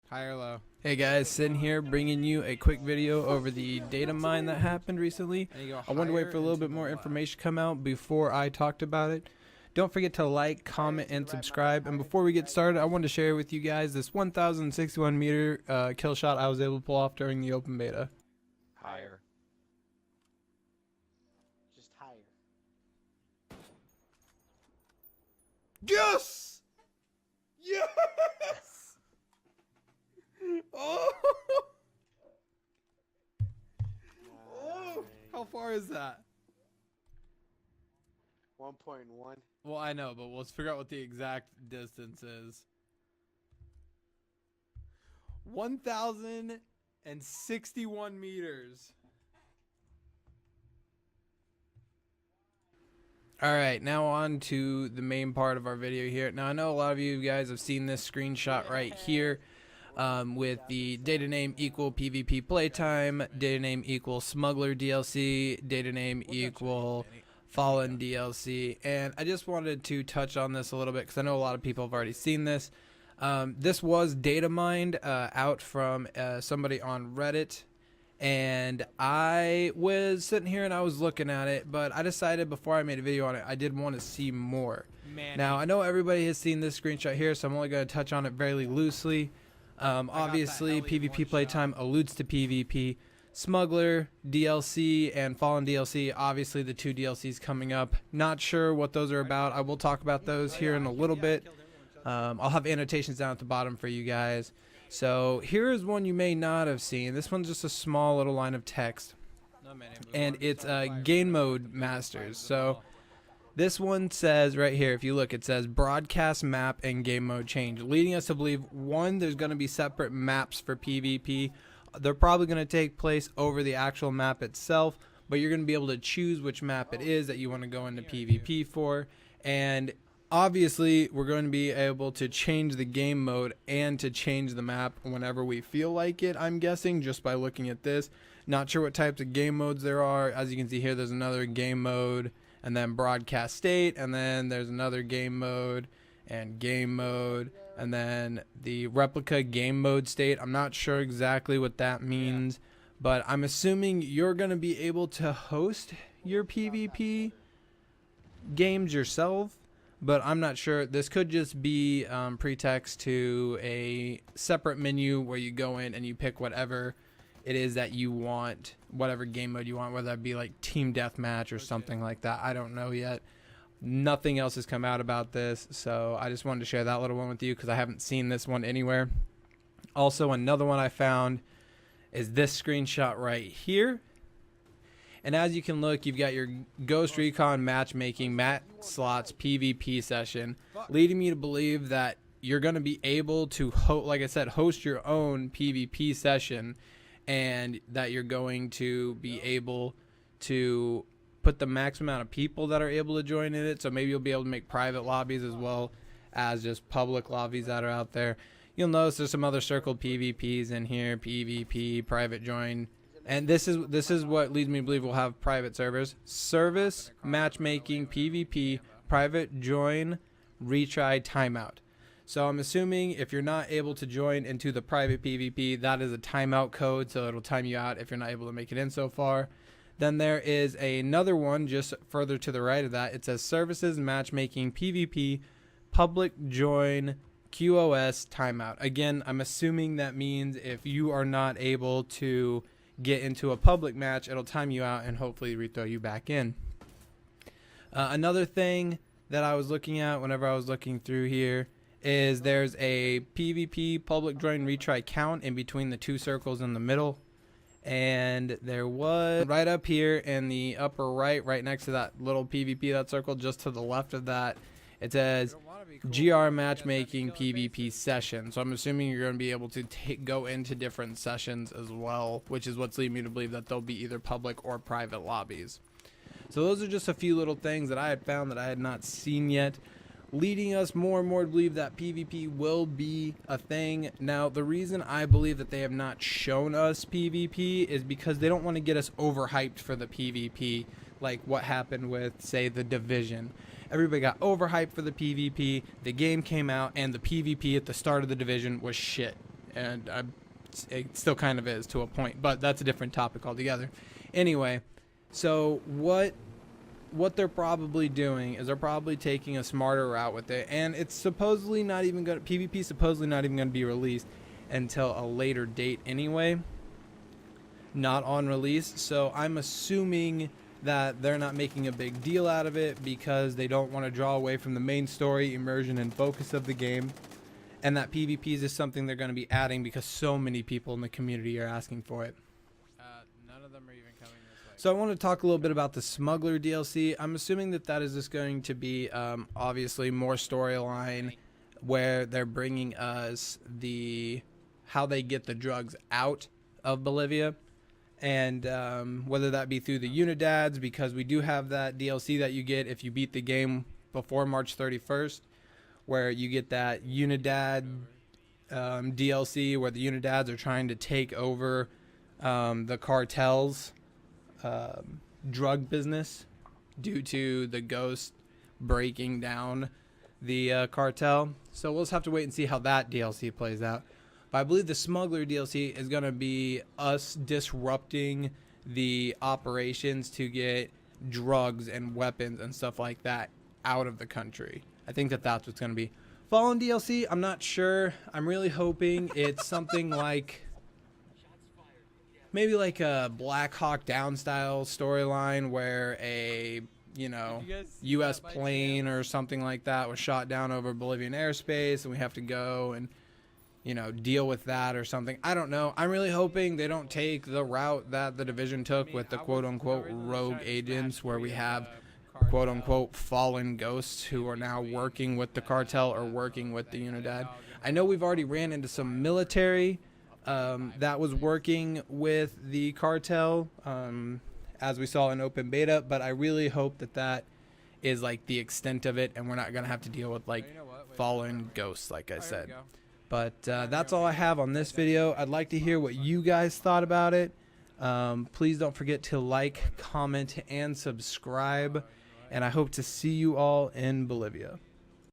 High or low? Hey guys, sitting here bringing you a quick video over the data mine that happened recently. I wanted to wait for a little bit more information to come out before I talked about it. Don't forget to like, comment, and subscribe. And before we get started, I wanted to share with you guys this 1,061 meter kill shot I was able to pull off during the open beta. Higher. Just higher. Yes! Yes! Oh! Oh! How far is that? 1.1. Well, I know, but let's figure out what the exact distance is. 1,061 meters. Alright, now on to the main part of our video here. Now, I know a lot of you guys have seen this screenshot right here. With the data name equal PvP playtime, data name equal Smuggler DLC, data name equal Fallen DLC, and I just wanted to touch on this a little bit because I know a lot of people have already seen this. This was data mined out from somebody on Reddit, and I was sitting here and I was looking at it, but I decided before I made a video on it, I did want to see more. Now, I know everybody has seen this screenshot here, so I'm only going to touch on it very loosely. Obviously, PvP playtime alludes to PvP. Smuggler DLC and Fallen DLC, obviously the two DLCs coming up. Not sure what those are about. I will talk about those here in a little bit. I'll have annotations down at the bottom for you guys. So here is one you may not have seen. This one's just a small little line of text. And it's Game Mode Masters. So this one says right here, if you look, it says broadcast map and game mode change, leading us to believe, one, there's going to be separate maps for PvP. They're probably going to take place over the actual map itself, but you're going to be able to choose which map it is that you want to go into PvP for. And obviously, we're going to be able to change the game mode and to change the map whenever we feel like it, I'm guessing, just by looking at this. Not sure what types of game modes there are. As you can see here, there's another game mode, and then broadcast state, and then there's another game mode, and then the replica game mode state. I'm not sure exactly what that means, but I'm assuming you're going to be able to host your PvP games yourself, but I'm not sure. This could just be pretext to a separate menu where you go in and you pick whatever it is that you want, whatever game mode you want, whether that be like team deathmatch or something like that. I don't know yet. Nothing else has come out about this, so I just wanted to share that little one with you because I haven't seen this one anywhere. Also, another one I found is this screenshot right here. And as you can look, you've got your Ghost Recon matchmaking Matt Slots PvP session, leading me to believe that you're going to be able to, like I said, host your own PvP session, and that you're going to be able to put the max amount of people that are able to join in it. So maybe you'll be able to make private lobbies as well as just public lobbies that are out there. You'll notice there's some other circled PvPs in here, PvP, private join. And this is what leads me to believe we'll have private servers. Service, matchmaking, PvP, private join, retry, timeout. So I'm assuming if you're not able to join into the private PvP, that is a timeout code, so it'll time you out if you're not able to make it in so far. Then there is another one just further to the right of that. It says services, matchmaking, PvP, public join, QoS, timeout. Again, I'm assuming that means if you are not able to get into a public match, it'll time you out and hopefully rethrow you back in. Another thing that I was looking at whenever I was looking through here is there's a PvP public join retry count in between the two circles in the middle, and there was right up here in the upper right next to that little PvP, that circle just to the left of that, it says GR matchmaking PvP session. So I'm assuming you're going to be able to go into different sessions as well, which is what's leading me to believe that they'll be either public or private lobbies. So those are just a few little things that I had found that I had not seen yet, leading us more and more to believe that PvP will be a thing. Now, the reason I believe that they have not shown us PvP is because they don't want to get us overhyped for the PvP, like what happened with, say, The Division. Everybody got overhyped for the PvP, the game came out, and the PvP at the start of The Division was shit. and it still kind of is to a point, but that's a different topic altogether. Anyway, so what they're probably doing is they're probably taking a smarter route with it, and it's supposedly not even going PvP supposedly not even going to be released until a later date anyway, not on release. So I'm assuming that they're not making a big deal out of it because they don't want to draw away from the main story, immersion, and focus of the game, and that PvP is just something they're going to be adding because so many people in the community are asking for it. None of them are even coming this way. So I want to talk a little bit about the Smuggler DLC. I'm assuming that is just going to be obviously more storyline, where they're bringing us how they get the drugs out of Bolivia. And whether that be through the Unidads, because we do have that DLC that you get if you beat the game before March 31st, where you get that Unidad DLC where the Unidads are trying to take over the cartel's drug business due to the ghost breaking down the cartel. So we'll just have to wait and see how that DLC plays out. But I believe the Smuggler DLC is going to be us disrupting the operations to get drugs and weapons and stuff like that out of the country. I think that's what's going to be. Fallen DLC, I'm not sure. I'm really hoping it's something like maybe like a Black Hawk Down style storyline where a U.S. plane or something like that was shot down over Bolivian airspace, and we have to go and deal with that or something. I don't know. I'm really hoping they don't take the route that the Division took with the quote-unquote rogue agents, where we have quote-unquote fallen ghosts who are now working with the cartel or working with the Unidad. I know we've already ran into some military that was working with the cartel, as we saw in open beta, but I really hope that is like the extent of it, and we're not going to have to deal with like fallen ghosts, like I said. But that's all I have on this video. I'd like to hear what you guys thought about it. Please don't forget to like, comment, and subscribe. And I hope to see you all in Bolivia.